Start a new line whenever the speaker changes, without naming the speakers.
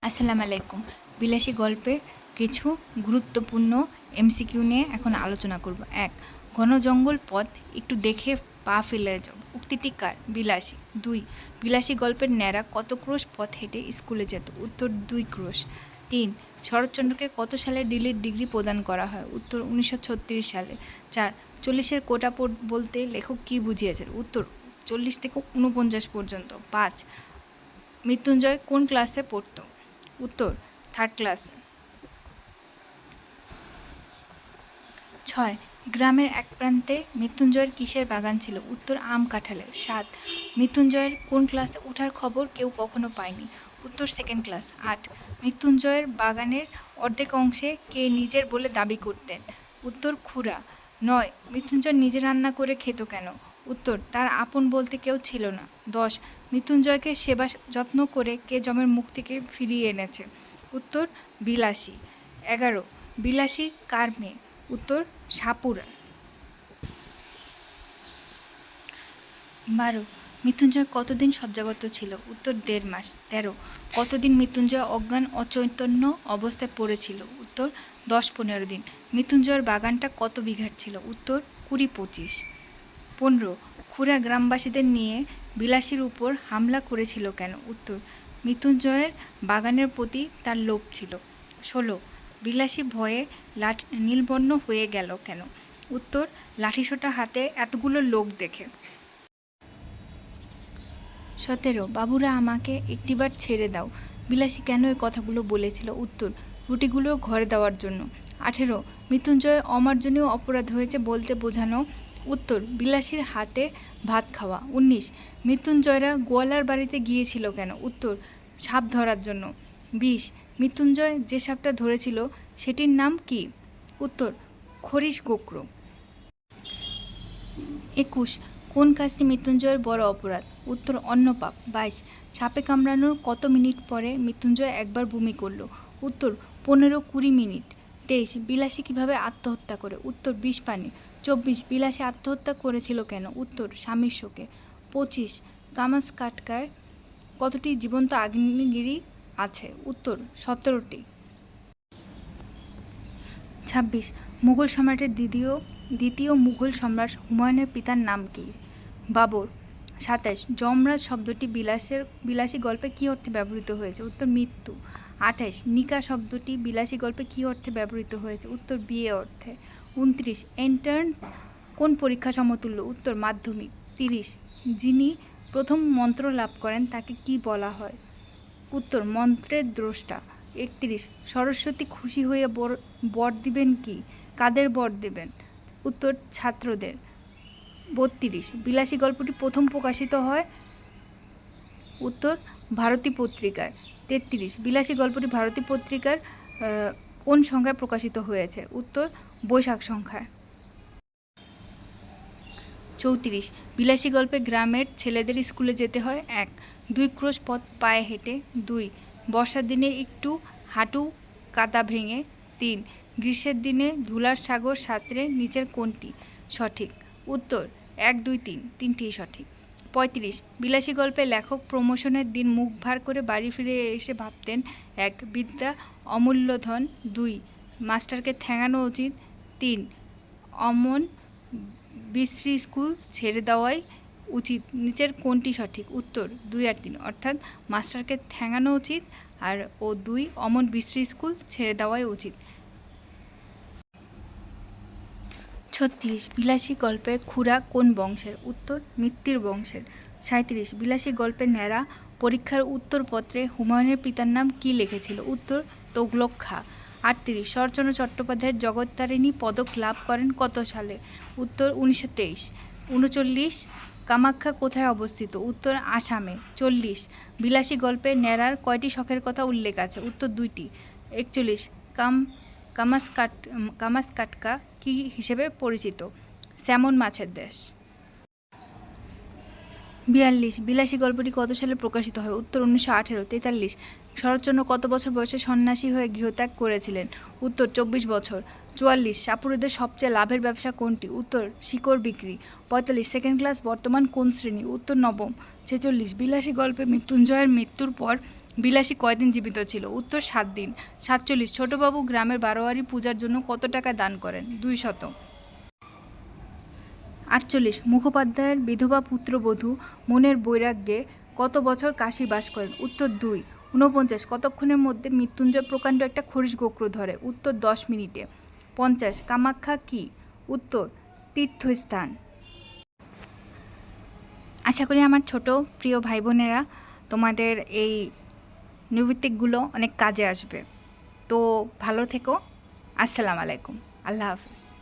আসসালামু আলাইকুম। বিলাসী গল্পের কিছু গুরুত্বপূর্ণ এমসিকিউ নিয়ে এখন আলোচনা করব। ১. ঘন জঙ্গল পথ একটু দেখে পা ফেলে যাও। উক্তিটি কার? বিলাসী। ২. বিলাসী গল্পের ন্যাড়া কত ক্রোশ পথ হেঁটে স্কুলে যেত? উত্তর ২ ক্রোশ। ৩. শরৎচন্দ্রকে কত সালে ডিগ্রি প্রদান করা হয়? উত্তর 1936 সালে। ৪. 40-এর কোটা বলতে লেখক কী বুঝিয়েছেন? উত্তর 40 থেকে 49 পর্যন্ত। ৫. মৃত্যুঞ্জয় কোন ক্লাসে পড়তো? উত্তর 3rd ক্লাসে। ৬. গ্রামের এক প্রান্তে মৃত্যুঞ্জয়ের কিসের বাগান ছিল? উত্তর আম কাঁঠালের। ৭. মৃত্যুঞ্জয়ের কোন ক্লাসে ওঠার খবর কেউ কখনো পায়নি? উত্তর 2nd ক্লাস। ৮. মৃত্যুঞ্জয়ের বাগানের অর্ধেক অংশে কে নিজের বলে দাবি করতেন? উত্তর খুড়া। ৯. মৃত্যুঞ্জয় নিজে রান্না করে খেত কেন? উত্তর তার আপন বলতে কেউ ছিল না। ১০. মৃত্যুঞ্জয়কে সেবা যত্ন করে কে যমের মুখ থেকে ফিরিয়ে এনেছে? উত্তর বিলাসী। ১১. বিলাসী কার মেয়ে? উত্তর সাপুড়া। ১২. মৃত্যুঞ্জয় কতদিন শয্যাগত ছিল? উত্তর ১.৫ মাস। ১৩. কতদিন মৃত্যুঞ্জয় অজ্ঞান অচৈতন্য অবস্থায় পড়েছিল? উত্তর ১০-১৫ দিন। মৃত্যুঞ্জয়ের বাগানটা কত বিঘার ছিল? উত্তর ২০-২৫। ১৫. খুড়া গ্রামবাসীদের নিয়ে বিলাসীর উপর হামলা করেছিল কেন? উত্তর মৃত্যুঞ্জয়ের বাগানের প্রতি তার লোভ ছিল। ১৬. বিলাসী ভয়ে নীলবর্ণ হয়ে গেল কেন? উত্তর লাঠিসোঁটা হাতে এতগুলো লোক দেখে। ১৭. বাবুরা আমাকে একটিবার ছেড়ে দাও। বিলাসী কেন এই কথাগুলো বলেছিল? উত্তর রুটিগুলো ঘরে দেওয়ার জন্য। ১৮. মৃত্যুঞ্জয় অমার্জনীয় অপরাধ হয়েছে বলতে বোঝানো? উত্তর বিলাসীর হাতে ভাত খাওয়া। ১৯. মৃত্যুঞ্জয়রা গোয়ালার বাড়িতে গিয়েছিল কেন? উত্তর সাপ ধরার জন্য। ২০. মৃত্যুঞ্জয় যে সাপটা ধরেছিল সেটির নাম কি? উত্তর খরিশ গোক্র। ২১. কোন কাজটি মৃত্যুঞ্জয়ের বড় অপরাধ? উত্তর অন্নপাপ। ২২. সাপে কামড়ানোর কত মিনিট পরে মৃত্যুঞ্জয় একবার বমি করল? উত্তর ১৫-২০ মিনিট। ২৩. বিলাসী কিভাবে আত্মহত্যা করে? উত্তর বিষ পানি। ২৪. বিলাসী আত্মহত্যা করেছিল কেন? উত্তর স্বামীর শোকে। ২৫. কামাসকাটকায় কতটি জীবন্ত আগ্নেয়গিরি আছে? উত্তর ১৭টি। ২৬. মুঘল সম্রাটের দ্বিতীয় মুঘল সম্রাট হুমায়ুনের পিতার নাম কি? বাবর। ২৭. যমরাজ শব্দটি বিলাসী গল্পে কী অর্থে ব্যবহৃত হয়েছে? উত্তর মৃত্যু। ২৮. নিকা শব্দটি বিলাসী গল্পে কী অর্থে ব্যবহৃত হয়েছে? উত্তর বিয়ে অর্থে। ২৯. এন্ট্রান্স কোন পরীক্ষা সমতুল্য? উত্তর মাধ্যমিক। ৩০. যিনি প্রথম মন্ত্র লাভ করেন তাকে কি বলা হয়? উত্তর মন্ত্রের দ্রষ্টা। ৩১. সরস্বতী খুশি হয়ে বর দিবেন কি? কাদের বর দেবেন? উত্তর ছাত্রদের। ৩২. বিলাসী গল্পটি প্রথম প্রকাশিত হয়? উত্তর ভারতী পত্রিকায়। ৩৩. বিলাসী গল্পটি ভারতী পত্রিকার কোন সংখ্যায় প্রকাশিত হয়েছে? উত্তর বৈশাখ সংখ্যায়। ৩৪. বিলাসী গল্পে গ্রামের ছেলেদের স্কুলে যেতে হয়? ১. ২ ক্রোশ পথ পায়ে হেঁটে। ২. বর্ষার দিনে একটু হাঁটু কাদা ভেঙে। ৩. গ্রীষ্মের দিনে ধুলার সাগর সাঁতরে নিচের কোনটি সঠিক? উত্তর ১, ২, ৩ তিনটিই সঠিক। ৩৫. বিলাসী গল্পে লেখক প্রমোশনের দিন মুখ ভার করে বাড়ি ফিরে এসে ভাবতেন ১. বিদ্যা অমূল্য ধন। ২. মাস্টারকে ঠ্যাঙানো উচিত। ৩. অমন বিশ্রী স্কুল ছেড়ে দেওয়াই উচিত নিচের কোনটি সঠিক? উত্তর ২ আর ৩ অর্থাৎ মাস্টারকে ঠ্যাঙানো উচিত ও ২ অমন বিশ্রী স্কুল ছেড়ে দেওয়াই উচিত। ৩৬. বিলাসী গল্পের খুড়া কোন বংশের? উত্তর মিত্তির বংশের। ৩৭. বিলাসী গল্পের ন্যাড়া পরীক্ষার উত্তরপত্রে হুমায়ুনের পিতার নাম কি লিখেছিল? উত্তর তোগলক খাঁ। ৩৮. শরৎচন্দ্র চট্টোপাধ্যায়ের জগত্তারিণী পদক লাভ করেন কত সালে? উত্তর ১৯২৩। ৩৯. কামাখ্যা কোথায় অবস্থিত? উত্তর আসামে। ৪০. বিলাসী গল্পে ন্যাড়ার কয়টি শখের কথা উল্লেখ আছে? উত্তর ২টি। ৪১. কামাসকাটকা কি হিসেবে পরিচিত? স্যামন মাছের দেশ। ৪২. বিলাসী গল্পটি কত সালে প্রকাশিত হয়? উত্তর ১৯১৮। ৪৩. শরৎচন্দ্র কত বছর বয়সে সন্ন্যাসী হয়ে গৃহত্যাগ করেছিলেন? উত্তর ২৪ বছর। ৪৪. সাপুড়েদের সবচেয়ে লাভের ব্যবসা কোনটি? উত্তর শিকড় বিক্রি। ৪৫. সেকেন্ড ক্লাস বর্তমান কোন শ্রেণী? উত্তর নবম। ৪৬. বিলাসী গল্পে মৃত্যুঞ্জয়ের মৃত্যুর পর বিলাসী কয়দিন জীবিত ছিল? উত্তর 7 দিন। 47 ছোটবাবু গ্রামের বারোয়ারি পূজার জন্য কত টাকা দান করেন? 200। 48 মুখোপাধ্যায়ের বিধবা পুত্রবধূ মনের বৈরাগ্যে কত বছর কাশী বাস করেন? উত্তর 2। 49 কতক্ষণের মধ্যে মৃত্যুঞ্জয় প্রকাণ্ড একটা খরিশ গোখরো ধরে? উত্তর 10 মিনিটে। 50 কামাখ্যা কি? উত্তর তীর্থস্থান। আশা করি আমার ছোট প্রিয় ভাই বোনেরা তোমাদের এই নৈমিত্তিকগুলো অনেক কাজে আসবে। তো ভালো থেকো। আসসালামু আলাইকুম। আল্লাহ হাফেজ।